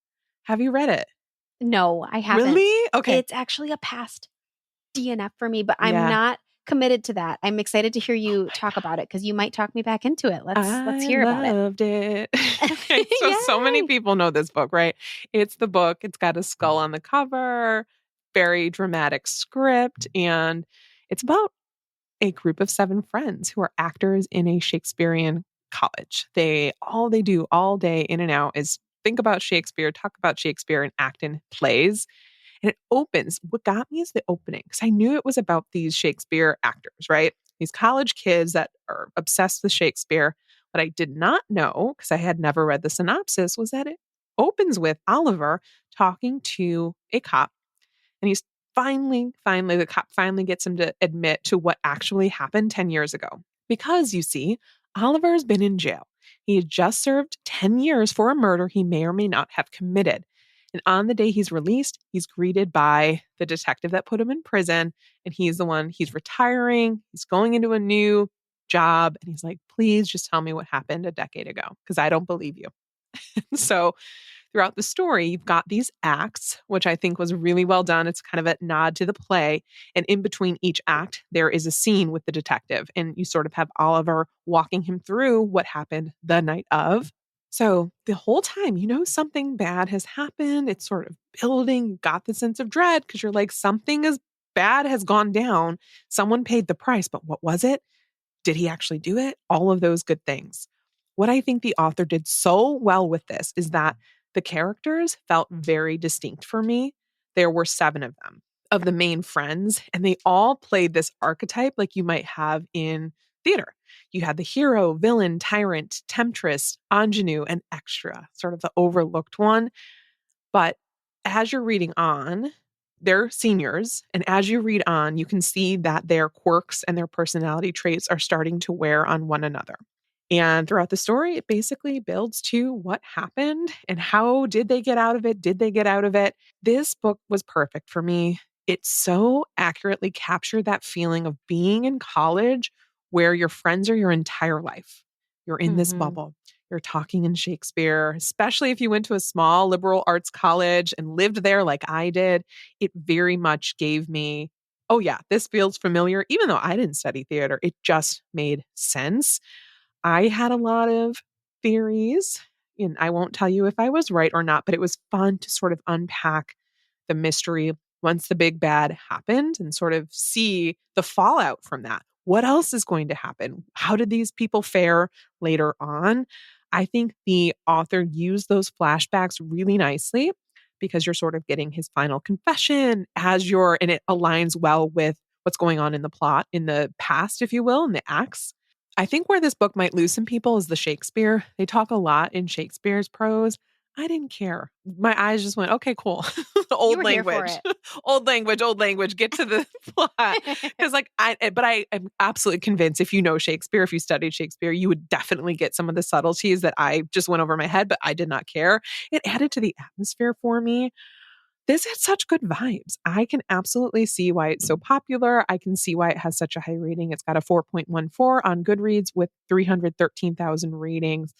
Have you read it? No, I haven't. Really? Okay. It's actually a past DNF for me, but I'm Yeah. not committed to that. I'm excited to hear Oh you my talk about it because you might talk me back into it. Let's I hear about it. loved it. Okay, so many Yay! people know this book, right? It's the book. It's got a skull on the cover, very dramatic script, and it's about a group of seven friends who are actors in a Shakespearean college. All they do all day in and out is think about Shakespeare, talk about Shakespeare, and act in plays. And it opens. What got me is the opening, because I knew it was about these Shakespeare actors, right? These college kids that are obsessed with Shakespeare. What I did not know, because I had never read the synopsis, was that opens with Oliver talking to a cop. And he's finally, the cop finally gets him to admit to what actually happened 10 years ago. Because, you see, Oliver's been in jail. He had just served 10 years for a murder he may or may not have committed. And on the day he's released, he's greeted by the detective that put him in prison. And he's retiring. He's going into a new job. And he's like, please just tell me what happened a decade ago, because I don't believe you. So throughout the story, you've got these acts, which I think was really well done. It's kind of a nod to the play. And in between each act, there is a scene with the detective. And you sort of have Oliver walking him through what happened the night of. So the whole time, you know, something bad has happened. It's sort of building. You got the sense of dread because you're like, something as bad has gone down. Someone paid the price, but what was it? Did he actually do it? All of those good things. What I think the author did so well with this is that the characters felt very distinct for me. There were 7 of them, of the main friends, and they all played this archetype like you might have in theater. You had the hero, villain, tyrant, temptress, ingenue, and extra, sort of the overlooked one. But as you're reading on, they're seniors. And as you read on, you can see that their quirks and their personality traits are starting to wear on one another. And throughout the story, it basically builds to what happened and how did they get out of it? Did they get out of it? This book was perfect for me. It so accurately captured that feeling of being in college where your friends are your entire life. You're in this Mm-hmm. bubble. You're talking in Shakespeare, especially if you went to a small liberal arts college and lived there like I did. It very much gave me, oh, yeah, this feels familiar. Even though I didn't study theater, it just made sense. I had a lot of theories, and I won't tell you if I was right or not, but it was fun to sort of unpack the mystery once the big bad happened and sort of see the fallout from that. What else is going to happen? How did these people fare later on? I think the author used those flashbacks really nicely because you're sort of getting his final confession and it aligns well with what's going on in the plot in the past, if you will, in the acts. I think where this book might lose some people is the Shakespeare. They talk a lot in Shakespeare's prose. I didn't care. My eyes just went, okay, cool. You Old were here for language, it. old language, get to the plot. Because but I am absolutely convinced if you know Shakespeare, if you studied Shakespeare, you would definitely get some of the subtleties that I just went over my head, but I did not care. It added to the atmosphere for me. This had such good vibes. I can absolutely see why it's so popular. I can see why it has such a high rating. It's got a 4.14 on Goodreads with 313,000 ratings.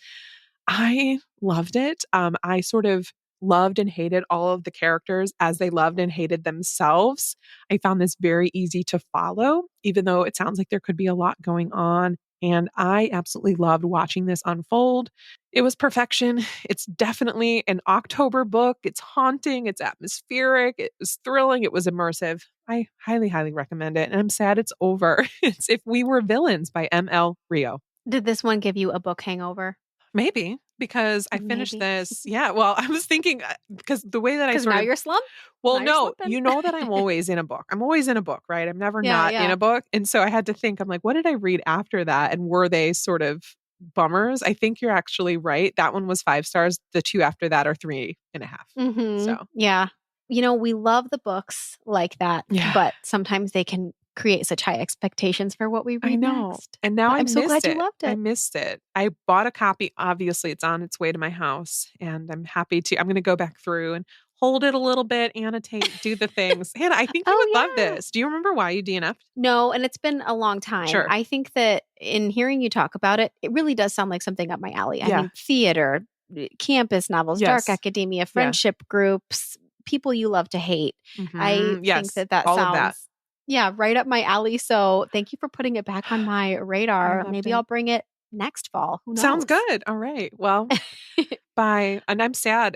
I loved it. I sort of loved and hated all of the characters as they loved and hated themselves. I found this very easy to follow, even though it sounds like there could be a lot going on. And I absolutely loved watching this unfold. It was perfection. It's definitely an October book. It's haunting, it's atmospheric, it was thrilling, it was immersive. I highly, highly recommend it. And I'm sad it's over. It's If We Were Villains by M.L. Rio. Did this one give you a book hangover? Maybe because I finished Maybe. this. Yeah. Well, I was thinking because the way that I Because sort now of, you're slumped. well, Now you're no, slumping. you know that I'm always in a book. I'm always in a book, right? I'm never Yeah, not in yeah. a book. And so I had to think, I'm like, what did I read after that? And were they sort of bummers? I think you're actually right. That one was 5 stars. The 2 after that are 3.5. Mm-hmm. So, Yeah. You know, we love the books like that, yeah. but sometimes they can create such high expectations for what we I read know. next. And now But I I'm so missed glad you it. loved I it. missed it. I bought a copy. Obviously, it's on its way to my house, and I'm going to go back through and hold it a little bit, annotate, do the things. Hannah, I think you Oh, would love yeah. this. Do you remember why you DNF'd? No, and it's been a long time. Sure. I think that in hearing you talk about it, it really does sound like something up my alley. I Yeah. mean, theater, campus novels, dark Yes. academia, Yeah. friendship groups, people you love to hate. I think Yes. that that All of that. sounds, yeah, right up my alley. So thank you for putting it back on my I radar. loved Maybe I'll it. bring it next fall. Who Sounds knows? good. All right. Well, bye. And I'm sad.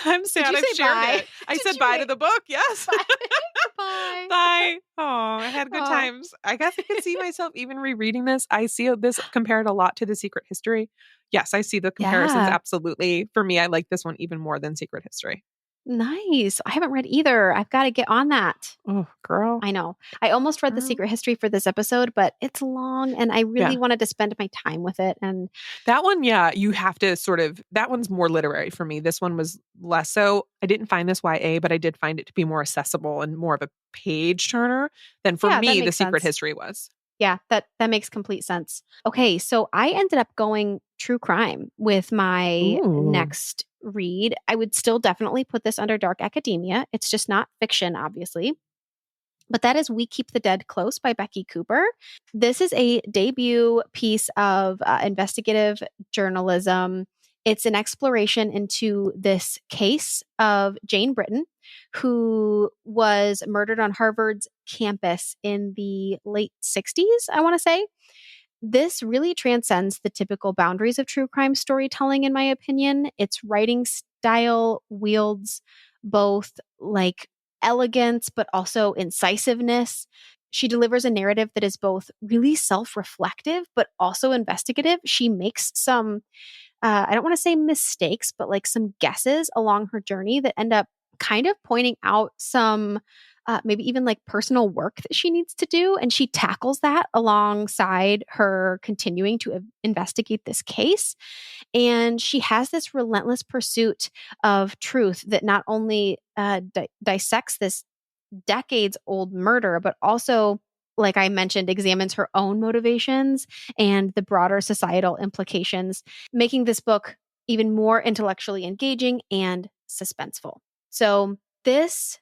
I'm Did sad you I've say shared bye? it. I Did said you bye to wait? the book. Yes. Bye. Goodbye. Bye. Oh, I had good Oh, times. I guess I could see myself even rereading this. I see this compared a lot to The Secret History. Yes, I see the comparisons yeah. absolutely. For me, I like this one even more than Secret History. Nice. I haven't read either. I've got to get on that. Oh, girl, I know. I almost read The girl. Secret History for this episode, but it's long and I really Yeah. wanted to spend my time with it. And That one, yeah, you have to sort of, that one's more literary for me. This one was less so. I didn't find this YA, but I did find it to be more accessible and more of a page turner than for yeah, that me, The makes Secret sense. History was. Yeah, that makes complete sense. Okay, so I ended up going true crime with my Ooh. next read. I would still definitely put this under dark academia. It's just not fiction, obviously. But that is We Keep the Dead Close by Becky Cooper. This is a debut piece of investigative journalism. It's an exploration into this case of Jane Britton, who was murdered on Harvard's campus in the late 60s, I want to say. This really transcends the typical boundaries of true crime storytelling, in my opinion. Its writing style wields both like elegance, but also incisiveness. She delivers a narrative that is both really self reflective, but also investigative. She makes some I don't want to say mistakes, but like some guesses along her journey that end up kind of pointing out some maybe even like personal work that she needs to do. And she tackles that alongside her continuing to investigate this case. And she has this relentless pursuit of truth that not only dissects this decades old murder, but also, like I mentioned, examines her own motivations and the broader societal implications, making this book even more intellectually engaging and suspenseful. So, this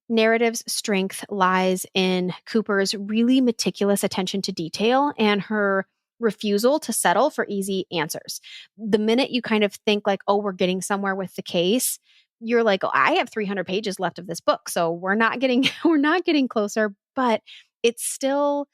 narrative's strength lies in Cooper's really meticulous attention to detail and her refusal to settle for easy answers. The minute you kind of think like, oh, we're getting somewhere with the case, you're like, oh, I have 300 pages left of this book, so we're not getting we're not getting closer, but it's still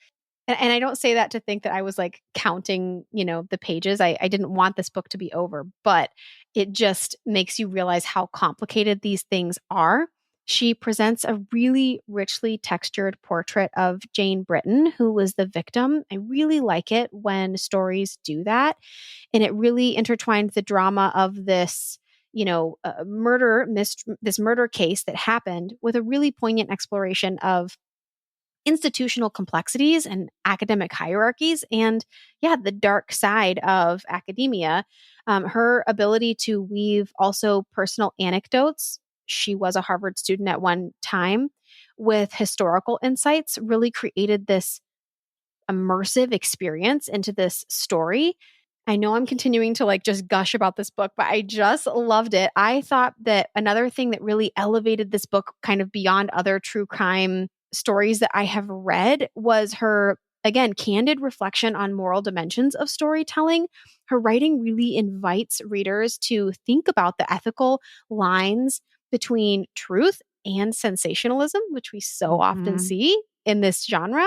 and I don't say that to think that I was like counting, the pages. I didn't want this book to be over, but it just makes you realize how complicated these things are. She presents a really richly textured portrait of Jane Britton, who was the victim. I really like it when stories do that. And it really intertwined the drama of this this murder case that happened with a really poignant exploration of institutional complexities and academic hierarchies and yeah the dark side of academia. Her ability to weave also personal anecdotes, she was a Harvard student at one time, with historical insights really created this immersive experience into this story. I know I'm continuing to like just gush about this book, but I just loved it. I thought that another thing that really elevated this book kind of beyond other true crime stories that I have read was her, again, candid reflection on moral dimensions of storytelling. Her writing really invites readers to think about the ethical lines between truth and sensationalism, which we so often Hmm. see in this genre,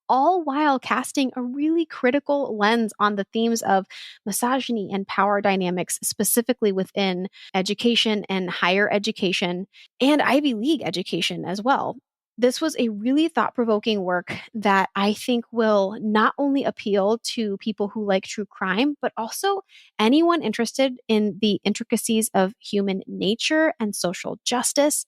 all while casting a really critical lens on the themes of misogyny and power dynamics, specifically within education and higher education and Ivy League education as well. This was a really thought provoking work that I think will not only appeal to people who like true crime, but also anyone interested in the intricacies of human nature and social justice.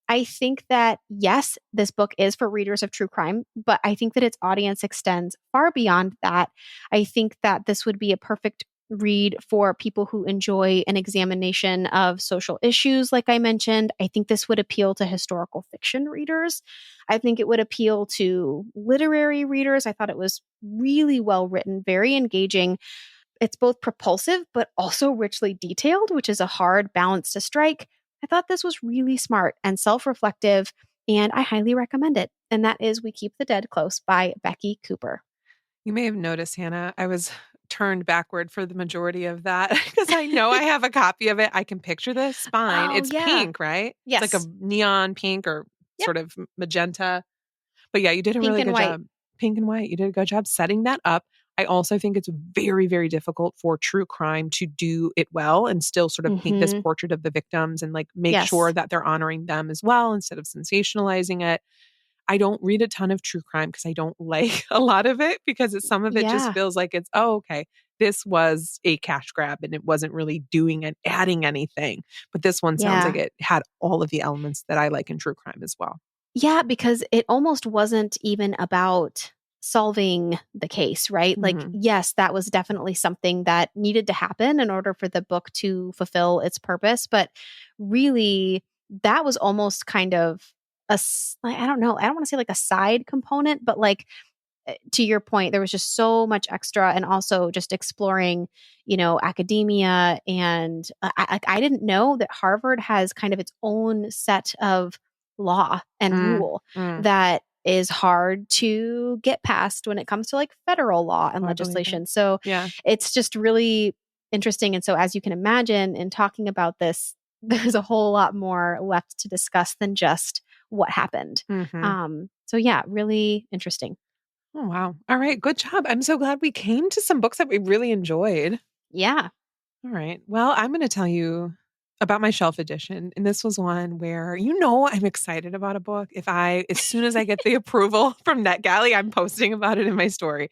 I think that, yes, this book is for readers of true crime, but I think that its audience extends far beyond that. I think that this would be a perfect read for people who enjoy an examination of social issues, like I mentioned. I think this would appeal to historical fiction readers. I think it would appeal to literary readers. I thought it was really well written, very engaging. It's both propulsive, but also richly detailed, which is a hard balance to strike. I thought this was really smart and self reflective, and I highly recommend it. And that is We Keep the Dead Close by Becky Cooper. You may have noticed, Hannah, I was turned backward for the majority of that because I know I have a copy of it. I can picture the spine. Oh, It's yeah. pink, right? It's like a Yes. neon pink or Yep. sort of magenta. But yeah, you did a Pink really and good white. job. Pink and white. You did a good job setting that up. I also think it's very, very difficult for true crime to do it well and still sort of paint this Hmm. portrait of the victims and like make sure Yes. that they're honoring them as well instead of sensationalizing it. I don't read a ton of true crime because I don't like a lot of it because some of it just Yeah. feels like it's, oh, okay, this was a cash grab and it wasn't really doing and adding anything. But this one sounds like Yeah. it had all of the elements that I like in true crime as well. Yeah, because it almost wasn't even about solving the case, right? Like, Mhm. yes, that was definitely something that needed to happen in order for the book to fulfill its purpose. But really, that was almost kind of I don't know, I don't want to say like a side component, but like to your point, there was just so much extra and also just exploring, academia. And I didn't know that Harvard has kind of its own set of law and Mm, rule mm. that is hard to get past when it comes to like federal law and Oh, I believe it. legislation. So Yeah. it's just really interesting. And so, as you can imagine, in talking about this, there's a whole lot more left to discuss than just what happened. Hmm. So yeah, really interesting. Oh, wow. All right. Good job. I'm so glad we came to some books that we really enjoyed. Yeah. All right. Well, I'm going to tell you about my shelf edition. And this was one where, I'm excited about a book. As soon as I get the approval from NetGalley, I'm posting about it in my story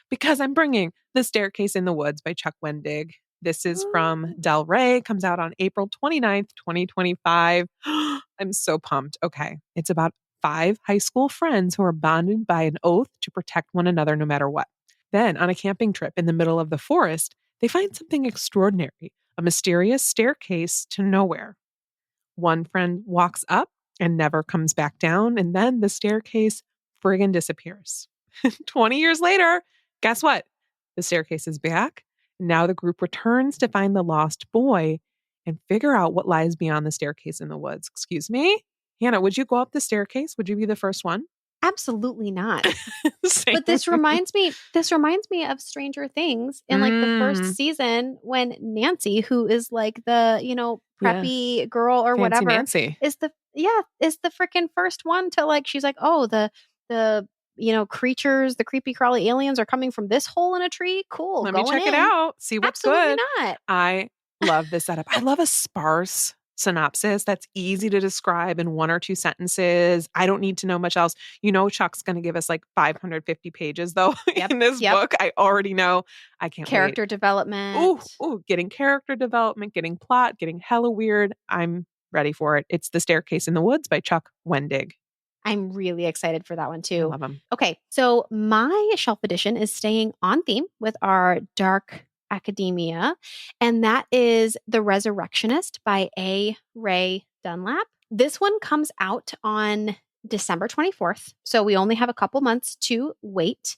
because I'm bringing The Staircase in the Woods by Chuck Wendig. This is from Ooh. Del Rey, comes out on April 29th, 2025. I'm so pumped. Okay. It's about 5 high school friends who are bonded by an oath to protect one another no matter what. Then, on a camping trip in the middle of the forest, they find something extraordinary, a mysterious staircase to nowhere. One friend walks up and never comes back down, and then the staircase friggin' disappears. 20 years later, guess what? The staircase is back. Now the group returns to find the lost boy and figure out what lies beyond the staircase in the woods. Excuse me? Hannah, would you go up the staircase? Would you be the first one? Absolutely not. Same. But this reminds me of Stranger Things in like the first Mm, season when Nancy, who is like the, yes. preppy girl or Fancy whatever, Nancy. is the freaking first one to like she's like, "Oh, the creatures, the creepy crawly aliens are coming from this hole in a tree. Cool, Let me going check it in." out. See what's Absolutely good. not. I love this setup. I love a sparse synopsis that's easy to describe in 1 or 2 sentences. I don't need to know much else. Chuck's going to give us like 550 pages though Yep. in this Yep. book. I already know. I can't wait. Character Ooh, development. ooh, getting character development, getting plot, getting hella weird. I'm ready for it. It's The Staircase in the Woods by Chuck Wendig. I'm really excited for that one I too. love him. Okay, so my shelf edition is staying on theme with our dark academia, and that is The Resurrectionist by A. Ray Dunlap. This one comes out on December 24th, so we only have a couple months to wait.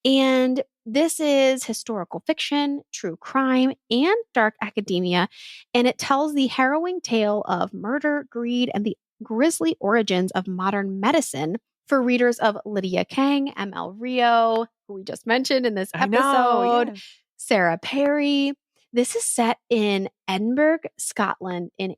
And this is historical fiction, true crime, and dark academia, and it tells the harrowing tale of murder, greed, and the grisly origins of modern medicine for readers of Lydia Kang, M.L. Rio, who we just mentioned in this I know. episode, Yeah. Sarah Perry. This is set in Edinburgh, Scotland in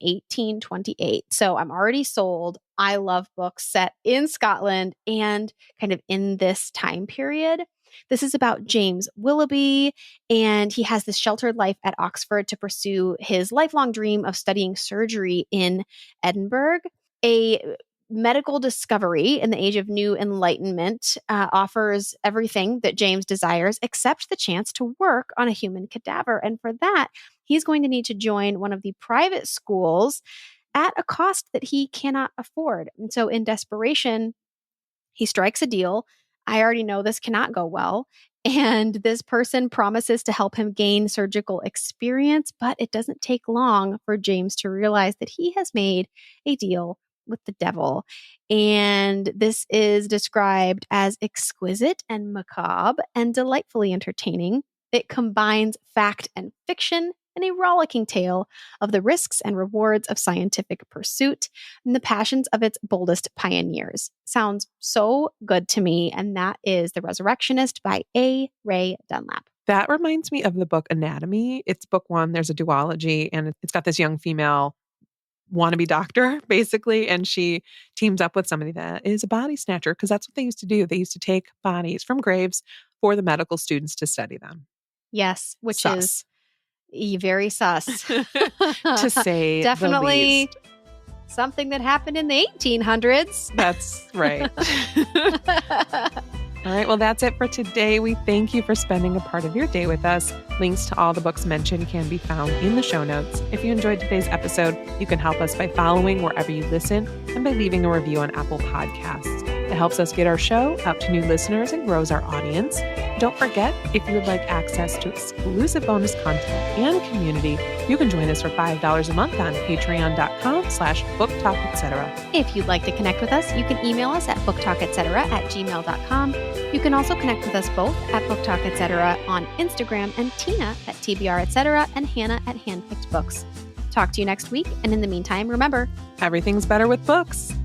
1828. So I'm already sold. I love books set in Scotland and kind of in this time period. This is about James Willoughby, and he has this sheltered life at Oxford to pursue his lifelong dream of studying surgery in Edinburgh. A medical discovery in the age of new enlightenment offers everything that James desires except the chance to work on a human cadaver. And for that, he's going to need to join one of the private schools at a cost that he cannot afford. And so, in desperation, he strikes a deal. I already know this cannot go well. And this person promises to help him gain surgical experience, but it doesn't take long for James to realize that he has made a deal with the devil. And this is described as exquisite and macabre and delightfully entertaining. It combines fact and fiction in a rollicking tale of the risks and rewards of scientific pursuit and the passions of its boldest pioneers. Sounds so good to me. And that is The Resurrectionist by A. Ray Dunlap. That reminds me of the book Anatomy. It's book one. There's a duology, and it's got this young female wannabe doctor, basically, and she teams up with somebody that is a body snatcher because that's what they used to do. They used to take bodies from graves for the medical students to study them. Yes, which is Sus. very sus. To say the Definitely least. something that happened in the 1800s. That's right. All right, well, that's it for today. We thank you for spending a part of your day with us. Links to all the books mentioned can be found in the show notes. If you enjoyed today's episode, you can help us by following wherever you listen and by leaving a review on Apple Podcasts. It helps us get our show out to new listeners and grows our audience. Don't forget, if you would like access to exclusive bonus content and community, you can join us for $5 a month on patreon.com/booktalketc. If you'd like to connect with us, you can email us at booktalketc@gmail.com. You can also connect with us both at booktalketc on Instagram and Tina at tbr_etc. and Hannah at Handpicked Books. Talk to you next week, and in the meantime, remember, everything's better with books.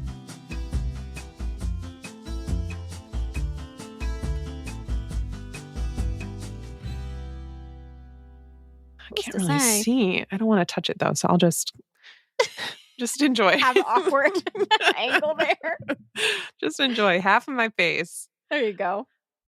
I can't really see. I don't want to touch it though, so I'll just enjoy. Have an awkward angle there. Just enjoy half of my face. There you go.